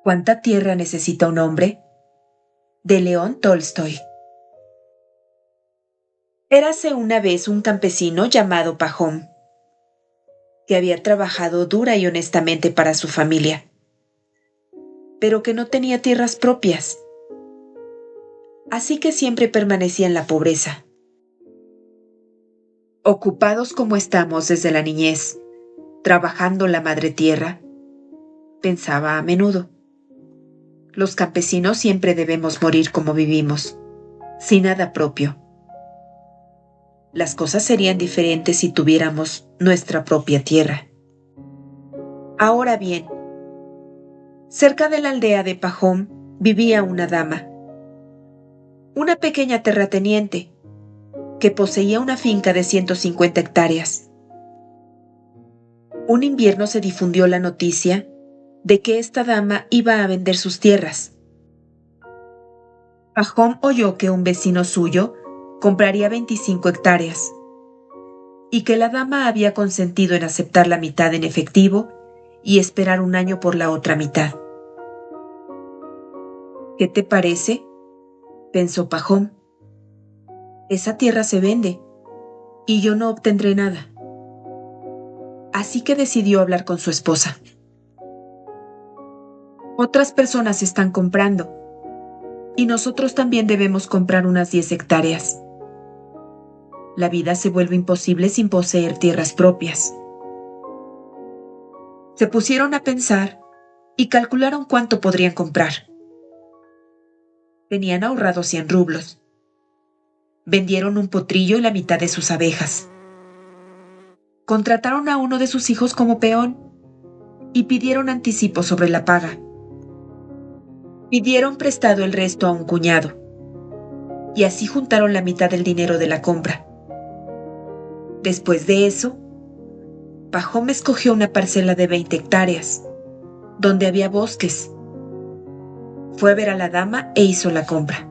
¿Cuánta tierra necesita un hombre? De León Tolstoy. Érase una vez un campesino llamado Pajón, que había trabajado dura y honestamente para su familia, pero que no tenía tierras propias, así que siempre permanecía en la pobreza. Ocupados como estamos desde la niñez, trabajando la madre tierra, pensaba a menudo. Los campesinos siempre debemos morir como vivimos, sin nada propio. Las cosas serían diferentes si tuviéramos nuestra propia tierra. Ahora bien, cerca de la aldea de Pajón vivía una dama, una pequeña terrateniente, que poseía una finca de 150 hectáreas. Un invierno se difundió la noticia de que esta dama iba a vender sus tierras. Pajón oyó que un vecino suyo compraría 25 hectáreas y que la dama había consentido en aceptar la mitad en efectivo y esperar un año por la otra mitad. ¿Qué te parece?, pensó Pajón. Esa tierra se vende y yo no obtendré nada. Así que decidió hablar con su esposa. Otras personas están comprando y nosotros también debemos comprar unas 10 hectáreas. La vida se vuelve imposible sin poseer tierras propias. Se pusieron a pensar y calcularon cuánto podrían comprar. Tenían ahorrado 100 rublos. Vendieron un potrillo y la mitad de sus abejas. Contrataron a uno de sus hijos como peón y pidieron anticipo sobre la paga. Pidieron prestado el resto a un cuñado y así juntaron la mitad del dinero de la compra. Después de eso, Pajón escogió una parcela de 20 hectáreas, donde había bosques. Fue a ver a la dama e hizo la compra.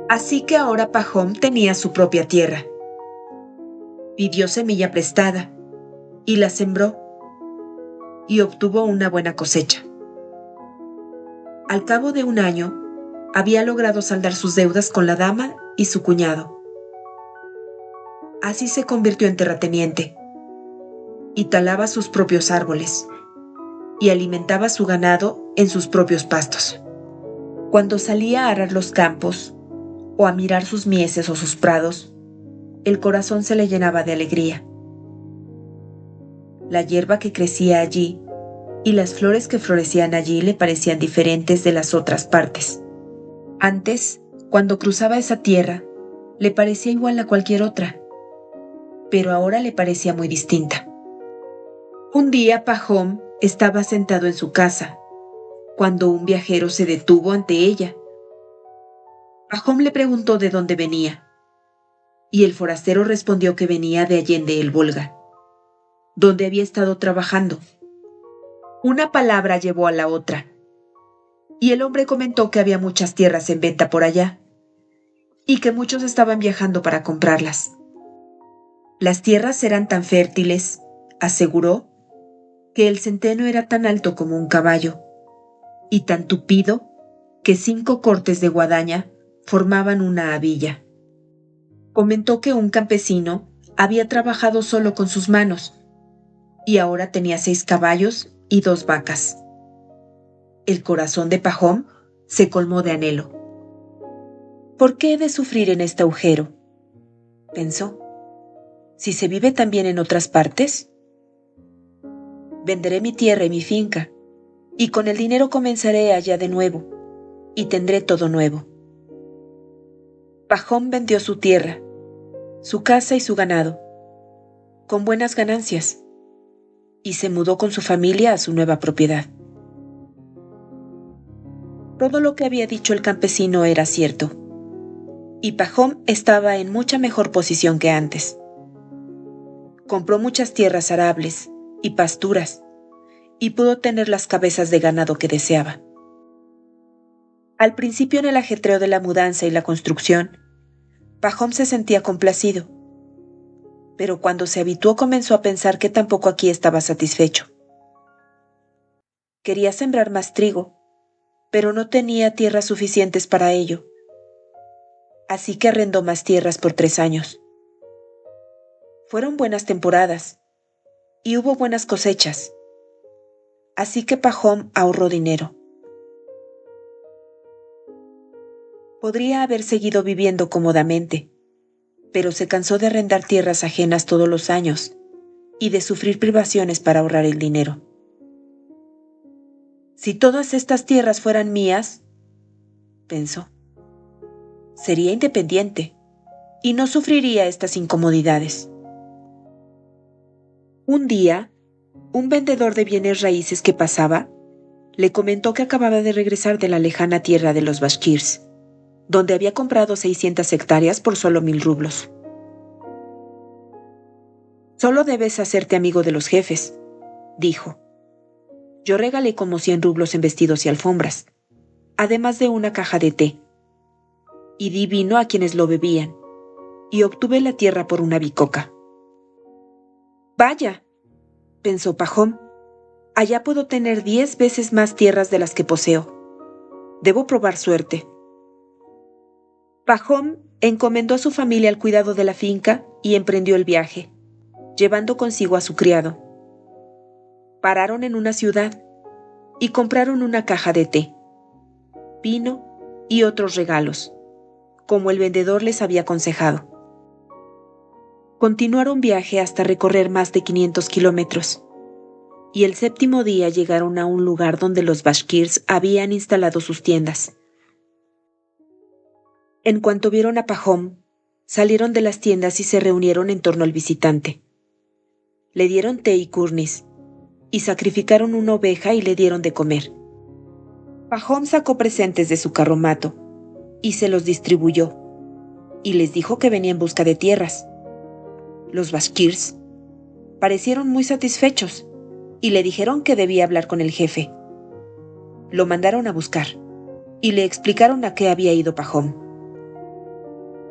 Así que ahora Pajón tenía su propia tierra. Pidió semilla prestada y la sembró y obtuvo una buena cosecha. Al cabo de un año, había logrado saldar sus deudas con la dama y su cuñado. Así se convirtió en terrateniente y talaba sus propios árboles y alimentaba su ganado en sus propios pastos. Cuando salía a arar los campos o a mirar sus mieses o sus prados, el corazón se le llenaba de alegría. La hierba que crecía allí y las flores que florecían allí le parecían diferentes de las otras partes. Antes, cuando cruzaba esa tierra, le parecía igual a cualquier otra, pero ahora le parecía muy distinta. Un día Pajón estaba sentado en su casa, cuando un viajero se detuvo ante ella. Pajón le preguntó de dónde venía, y el forastero respondió que venía de Allende el Volga, donde había estado trabajando. Una palabra llevó a la otra, y el hombre comentó que había muchas tierras en venta por allá, y que muchos estaban viajando para comprarlas. Las tierras eran tan fértiles, aseguró, que el centeno era tan alto como un caballo, y tan tupido que 5 cortes de guadaña formaban una habilla. Comentó que un campesino había trabajado solo con sus manos, y ahora tenía 6 caballos y 2 vacas. El corazón de Pajón se colmó de anhelo. ¿Por qué he de sufrir en este agujero?, pensó. ¿Si se vive también en otras partes? Venderé mi tierra y mi finca, y con el dinero comenzaré allá de nuevo, y tendré todo nuevo. Pajón vendió su tierra, su casa y su ganado, con buenas ganancias, y se mudó con su familia a su nueva propiedad. Todo lo que había dicho el campesino era cierto, y Pajón estaba en mucha mejor posición que antes. Compró muchas tierras arables y pasturas, y pudo tener las cabezas de ganado que deseaba. Al principio, en el ajetreo de la mudanza y la construcción, Pajón se sentía complacido, pero cuando se habituó comenzó a pensar que tampoco aquí estaba satisfecho. Quería sembrar más trigo, pero no tenía tierras suficientes para ello. Así que arrendó más tierras por 3 años. Fueron buenas temporadas y hubo buenas cosechas. Así que Pahom ahorró dinero. Podría haber seguido viviendo cómodamente, pero se cansó de arrendar tierras ajenas todos los años y de sufrir privaciones para ahorrar el dinero. Si todas estas tierras fueran mías, pensó, sería independiente y no sufriría estas incomodidades. Un día, un vendedor de bienes raíces que pasaba le comentó que acababa de regresar de la lejana tierra de los Bashkirs, donde había comprado 600 hectáreas por solo 1000 rublos. Solo debes hacerte amigo de los jefes, dijo. Yo regalé como 100 rublos en vestidos y alfombras, además de una caja de té, y di vino a quienes lo bebían, y obtuve la tierra por una bicoca. Vaya, pensó Pahom, allá puedo tener 10 veces más tierras de las que poseo. Debo probar suerte. Pahom encomendó a su familia al cuidado de la finca y emprendió el viaje, llevando consigo a su criado. Pararon en una ciudad y compraron una caja de té, vino y otros regalos, como el vendedor les había aconsejado. Continuaron viaje hasta recorrer más de 500 kilómetros, y el 7º día llegaron a un lugar donde los Bashkirs habían instalado sus tiendas. En cuanto vieron a Pahom, salieron de las tiendas y se reunieron en torno al visitante. Le dieron té y kurnis, y sacrificaron una oveja y le dieron de comer. Pahom sacó presentes de su carromato y se los distribuyó, y les dijo que venía en busca de tierras. Los Bashkirs parecieron muy satisfechos y le dijeron que debía hablar con el jefe. Lo mandaron a buscar y le explicaron a qué había ido Pahom.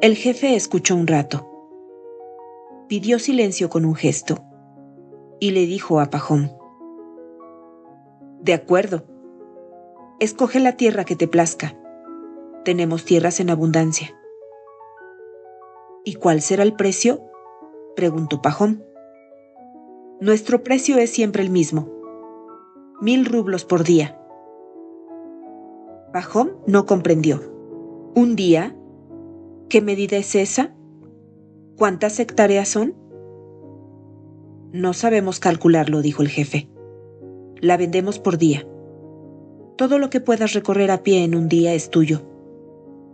El jefe escuchó un rato, pidió silencio con un gesto y le dijo a Pahom: De acuerdo, escoge la tierra que te plazca. Tenemos tierras en abundancia. ¿Y cuál será el precio?, preguntó Pahom. Nuestro precio es siempre el mismo, 1000 rublos por día. Pahom no comprendió. ¿Un día? ¿Qué medida es esa? ¿Cuántas hectáreas son? No sabemos calcularlo, dijo el jefe. La vendemos por día. Todo lo que puedas recorrer a pie en un día es tuyo.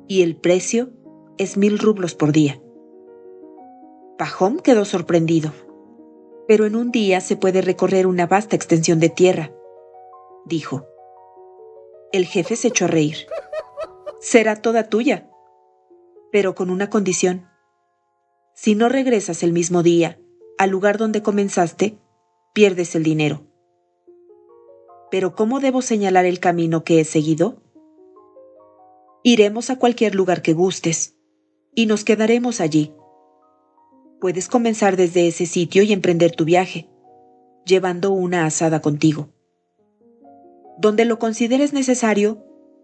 Y el precio es 1000 rublos por día. Pahom quedó sorprendido. Pero en un día se puede recorrer una vasta extensión de tierra, dijo. El jefe se echó a reír. Será toda tuya, pero con una condición. Si no regresas el mismo día al lugar donde comenzaste, pierdes el dinero. ¿Pero cómo debo señalar el camino que he seguido? Iremos a cualquier lugar que gustes y nos quedaremos allí. Puedes comenzar desde ese sitio y emprender tu viaje, llevando una azada contigo. Donde lo consideres necesario,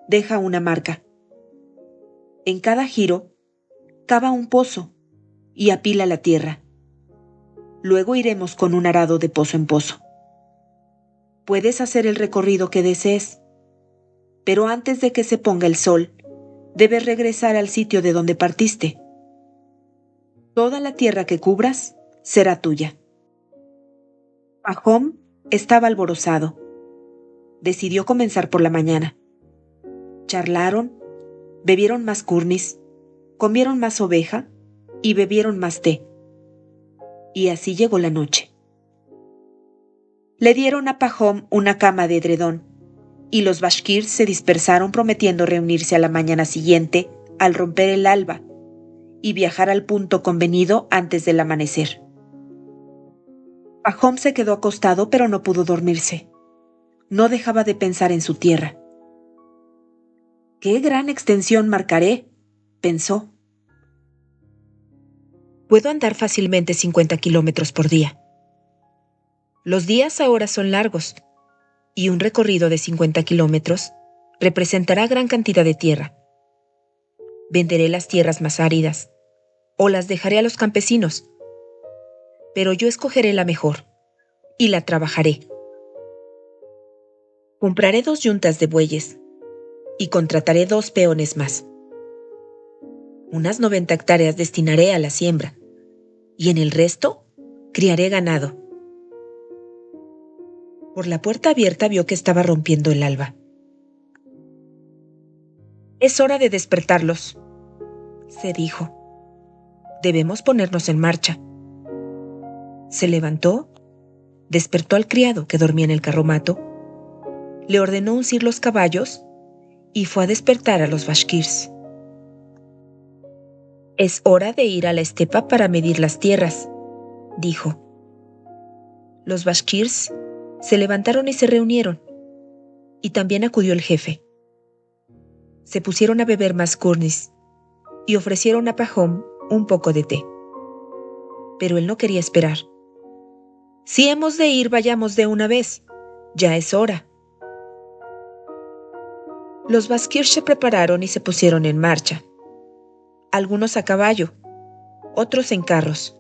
deja una marca. En cada giro, cava un pozo y apila la tierra. Luego iremos con un arado de pozo en pozo. Puedes hacer el recorrido que desees, pero antes de que se ponga el sol, debes regresar al sitio de donde partiste. Toda la tierra que cubras será tuya. Pahom estaba alborozado. Decidió comenzar por la mañana. Charlaron, bebieron más kurnis, comieron más oveja y bebieron más té. Y así llegó la noche. Le dieron a Pahom una cama de edredón, y los Bashkirs se dispersaron prometiendo reunirse a la mañana siguiente al romper el alba y viajar al punto convenido antes del amanecer. Pahom se quedó acostado, pero no pudo dormirse. No dejaba de pensar en su tierra. ¡Qué gran extensión marcaré!, pensó. Puedo andar fácilmente 50 kilómetros por día. Los días ahora son largos, y un recorrido de 50 kilómetros representará gran cantidad de tierra. Venderé las tierras más áridas, o las dejaré a los campesinos, pero yo escogeré la mejor, y la trabajaré. Compraré 2 yuntas de bueyes, y contrataré 2 peones más. Unas 90 hectáreas destinaré a la siembra, y en el resto criaré ganado. Por la puerta abierta vio que estaba rompiendo el alba. «Es hora de despertarlos», se dijo. «Debemos ponernos en marcha». Se levantó, despertó al criado que dormía en el carromato, le ordenó uncir los caballos y fue a despertar a los bashkirs. «Es hora de ir a la estepa para medir las tierras», dijo. Los bashkirs se levantaron y se reunieron, y también acudió el jefe. Se pusieron a beber más kurnis y ofrecieron a Pahom un poco de té. Pero él no quería esperar. «Si hemos de ir, vayamos de una vez. Ya es hora». Los bashkirs se prepararon y se pusieron en marcha. Algunos a caballo, otros en carros.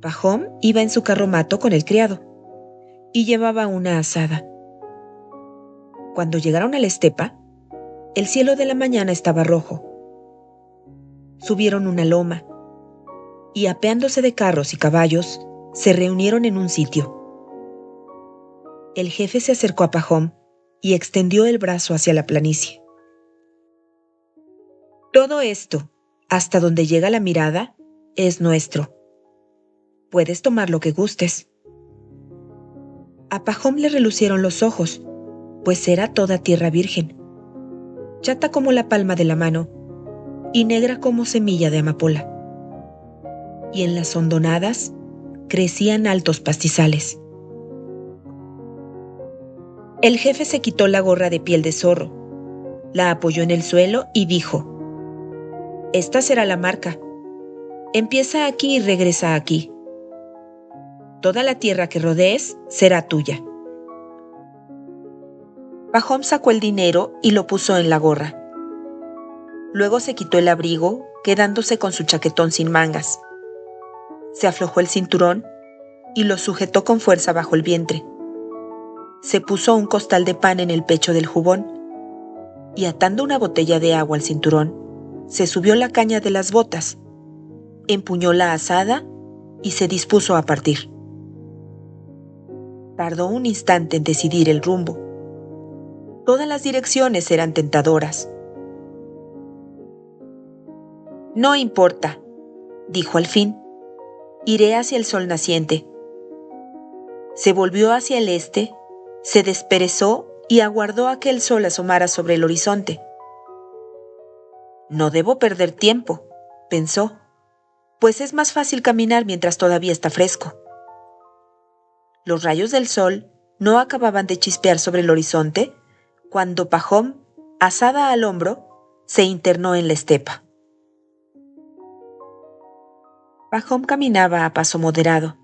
Pahom iba en su carromato con el criado y llevaba una azada. Cuando llegaron a la estepa, el cielo de la mañana estaba rojo. Subieron una loma y, apeándose de carros y caballos, se reunieron en un sitio. El jefe se acercó a Pahom y extendió el brazo hacia la planicie. «Todo esto, hasta donde llega la mirada, es nuestro. Puedes tomar lo que gustes». A Pahom le relucieron los ojos, pues era toda tierra virgen, chata como la palma de la mano y negra como semilla de amapola. Y en las hondonadas crecían altos pastizales. El jefe se quitó la gorra de piel de zorro, la apoyó en el suelo y dijo: «Esta será la marca. Empieza aquí y regresa aquí. Toda la tierra que rodees será tuya». Pahom sacó el dinero y lo puso en la gorra. Luego se quitó el abrigo, quedándose con su chaquetón sin mangas. Se aflojó el cinturón y lo sujetó con fuerza bajo el vientre. Se puso un costal de pan en el pecho del jubón y, atando una botella de agua al cinturón, se subió la caña de las botas, empuñó la azada y se dispuso a partir. Tardó un instante en decidir el rumbo. Todas las direcciones eran tentadoras. «No importa», dijo al fin. «Iré hacia el sol naciente». Se volvió hacia el este, se desperezó y aguardó a que el sol asomara sobre el horizonte. «No debo perder tiempo», pensó, «pues es más fácil caminar mientras todavía está fresco». Los rayos del sol no acababan de chispear sobre el horizonte cuando Pahom, azada al hombro, se internó en la estepa. Pahom caminaba a paso moderado.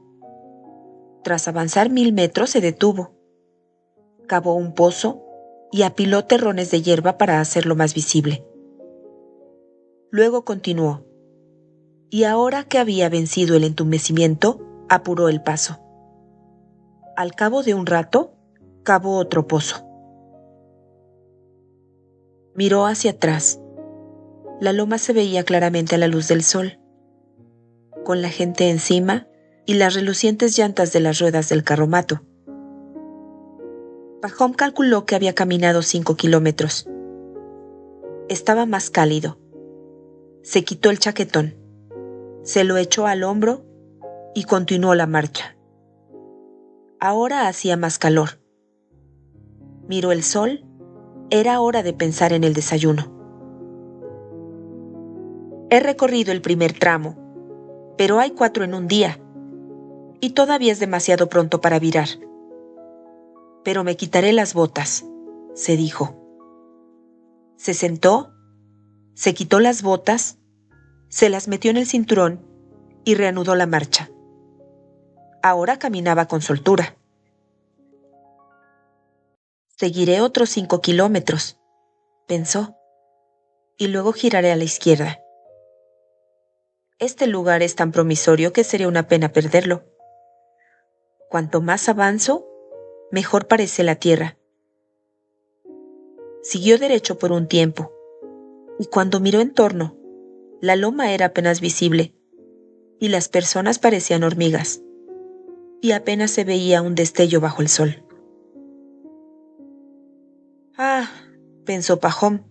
Tras avanzar 1000 metros se detuvo. Cavó un pozo y apiló terrones de hierba para hacerlo más visible. Luego continuó, y ahora que había vencido el entumecimiento, apuró el paso. Al cabo de un rato, cavó otro pozo. Miró hacia atrás. La loma se veía claramente a la luz del sol, con la gente encima y las relucientes llantas de las ruedas del carromato. Pahom calculó que había caminado 5 kilómetros. Estaba más cálido. Se quitó el chaquetón, se lo echó al hombro y continuó la marcha. Ahora hacía más calor. Miró el sol. Era hora de pensar en el desayuno. He recorrido el primer tramo, pero hay 4 en un día, y todavía es demasiado pronto para virar. Pero me quitaré las botas, se dijo. Se sentó, se quitó las botas, se las metió en el cinturón y reanudó la marcha. Ahora caminaba con soltura. Seguiré otros 5 kilómetros, pensó, y luego giraré a la izquierda. Este lugar es tan promisorio que sería una pena perderlo. Cuanto más avanzo, mejor parece la tierra. Siguió derecho por un tiempo, y cuando miró en torno, la loma era apenas visible, y las personas parecían hormigas, y apenas se veía un destello bajo el sol. Ah, pensó Pajón,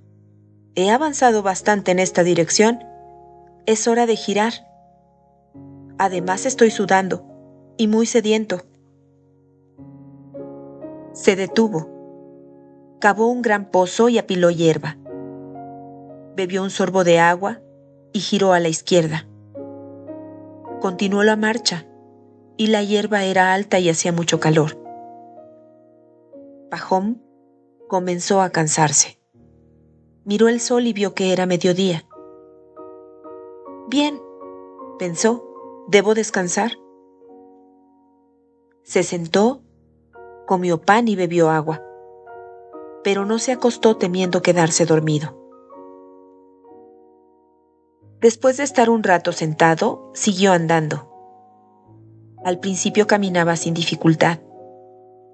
he avanzado bastante en esta dirección. Es hora de girar. Además estoy sudando, y muy sediento. Se detuvo. Cavó un gran pozo y apiló hierba. Bebió un sorbo de agua y giró a la izquierda. Continuó la marcha, y la hierba era alta y hacía mucho calor. Pajón comenzó a cansarse. Miró el sol y vio que era mediodía. Bien, pensó, debo descansar. Se sentó, comió pan y bebió agua, pero no se acostó temiendo quedarse dormido. Después de estar un rato sentado, siguió andando. Al principio caminaba sin dificultad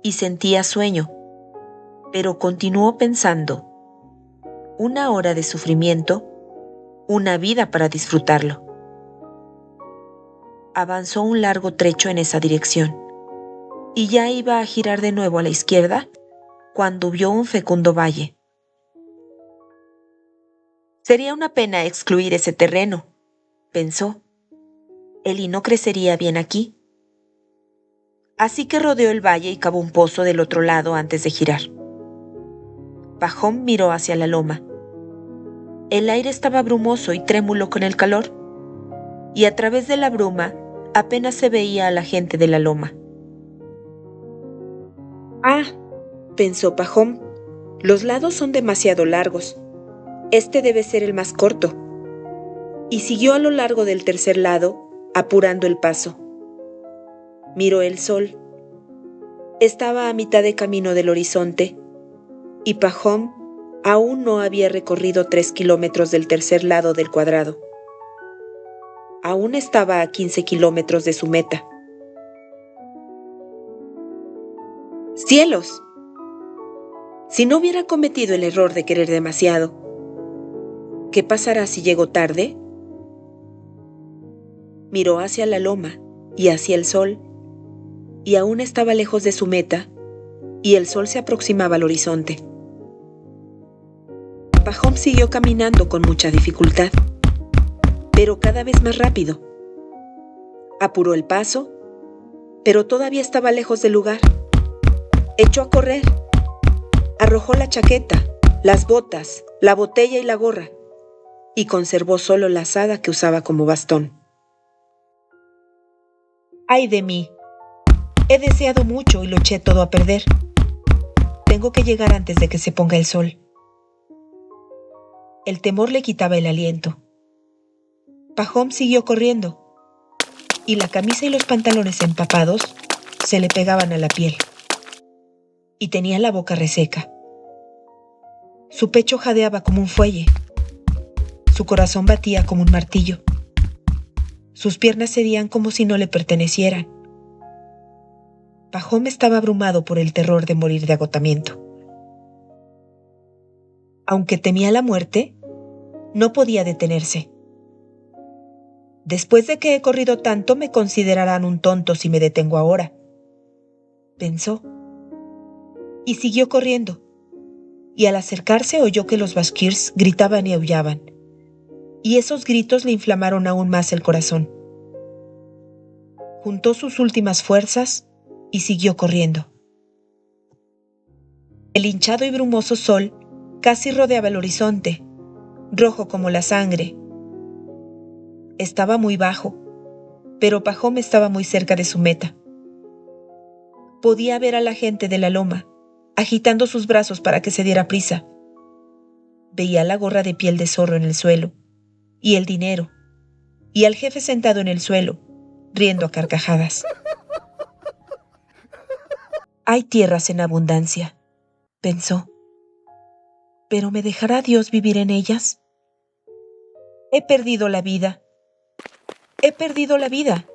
y sentía sueño, pero continuó pensando. 1 hora de sufrimiento, una vida para disfrutarlo. Avanzó un largo trecho en esa dirección, y ya iba a girar de nuevo a la izquierda cuando vio un fecundo valle. Sería una pena excluir ese terreno, pensó. El hino crecería bien aquí. Así que rodeó el valle y cavó un pozo del otro lado antes de girar. Pajón miró hacia la loma. El aire estaba brumoso y trémulo con el calor, y a través de la bruma apenas se veía a la gente de la loma. Ah, pensó Pajón, los lados son demasiado largos. Este debe ser el más corto. Y siguió a lo largo del tercer lado, apurando el paso. Miró el sol. Estaba a mitad de camino del horizonte, y Pajón aún no había recorrido 3 kilómetros del tercer lado del cuadrado. Aún estaba a 15 kilómetros de su meta. ¡Cielos! Si no hubiera cometido el error de querer demasiado, ¿qué pasará si llego tarde? Miró hacia la loma y hacia el sol, y aún estaba lejos de su meta, y el sol se aproximaba al horizonte. Pajón siguió caminando con mucha dificultad, pero cada vez más rápido. Apuró el paso, pero todavía estaba lejos del lugar. Echó a correr. Arrojó la chaqueta, las botas, la botella y la gorra, y conservó solo la azada que usaba como bastón. ¡Ay de mí! He deseado mucho y lo eché todo a perder. Tengo que llegar antes de que se ponga el sol. El temor le quitaba el aliento. Pajón siguió corriendo, y la camisa y los pantalones empapados se le pegaban a la piel, y tenía la boca reseca. Su pecho jadeaba como un fuelle. Su corazón batía como un martillo. Sus piernas cedían como si no le pertenecieran. Pajón estaba abrumado por el terror de morir de agotamiento. Aunque temía la muerte, no podía detenerse. Después de que he corrido tanto, me considerarán un tonto si me detengo ahora, pensó. Y siguió corriendo, y al acercarse oyó que los baskirs gritaban y aullaban, y esos gritos le inflamaron aún más el corazón. Juntó sus últimas fuerzas y siguió corriendo. El hinchado y brumoso sol casi rodeaba el horizonte, rojo como la sangre. Estaba muy bajo, pero Pajón estaba muy cerca de su meta. Podía ver a la gente de la loma, agitando sus brazos para que se diera prisa. Veía la gorra de piel de zorro en el suelo, y el dinero, y al jefe sentado en el suelo, riendo a carcajadas. Hay tierras en abundancia, pensó. ¿Pero me dejará Dios vivir en ellas? He perdido la vida. He perdido la vida.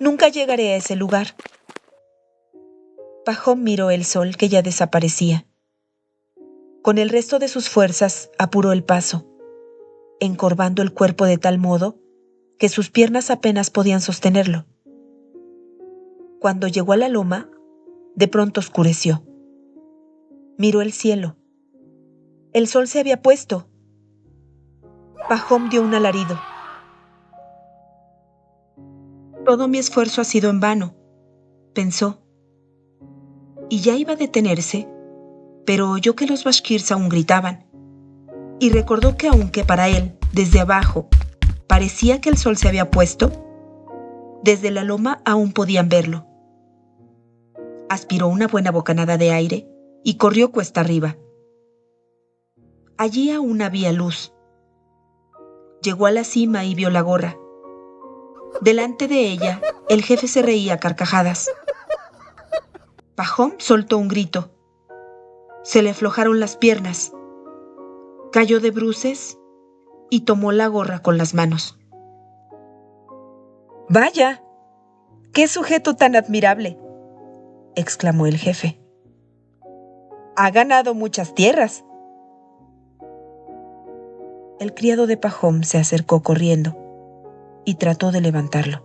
Nunca llegaré a ese lugar. Pajón miró el sol que ya desaparecía. Con el resto de sus fuerzas apuró el paso, encorvando el cuerpo de tal modo que sus piernas apenas podían sostenerlo. Cuando llegó a la loma, de pronto oscureció. Miró el cielo. El sol se había puesto. Pajón dio un alarido. Todo mi esfuerzo ha sido en vano, pensó. Y ya iba a detenerse, pero oyó que los bashkirs aún gritaban, y recordó que aunque para él, desde abajo, parecía que el sol se había puesto, desde la loma aún podían verlo. Aspiró una buena bocanada de aire y corrió cuesta arriba. Allí aún había luz. Llegó a la cima y vio la gorra. Delante de ella, el jefe se reía a carcajadas. Pajón soltó un grito. Se le aflojaron las piernas. Cayó de bruces y tomó la gorra con las manos. ¡Vaya! ¡Qué sujeto tan admirable!, exclamó el jefe. Ha ganado muchas tierras. El criado de Pajón se acercó corriendo y trató de levantarlo,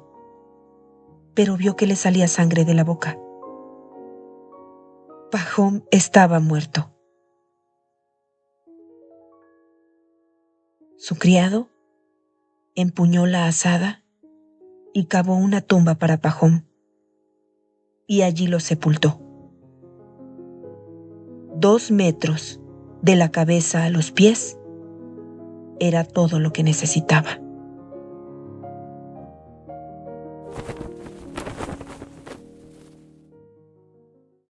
pero vio que le salía sangre de la boca. Pajón estaba muerto. Su criado empuñó la azada y cavó una tumba para Pajón, y allí lo sepultó. 2 metros de la cabeza a los pies era todo lo que necesitaba.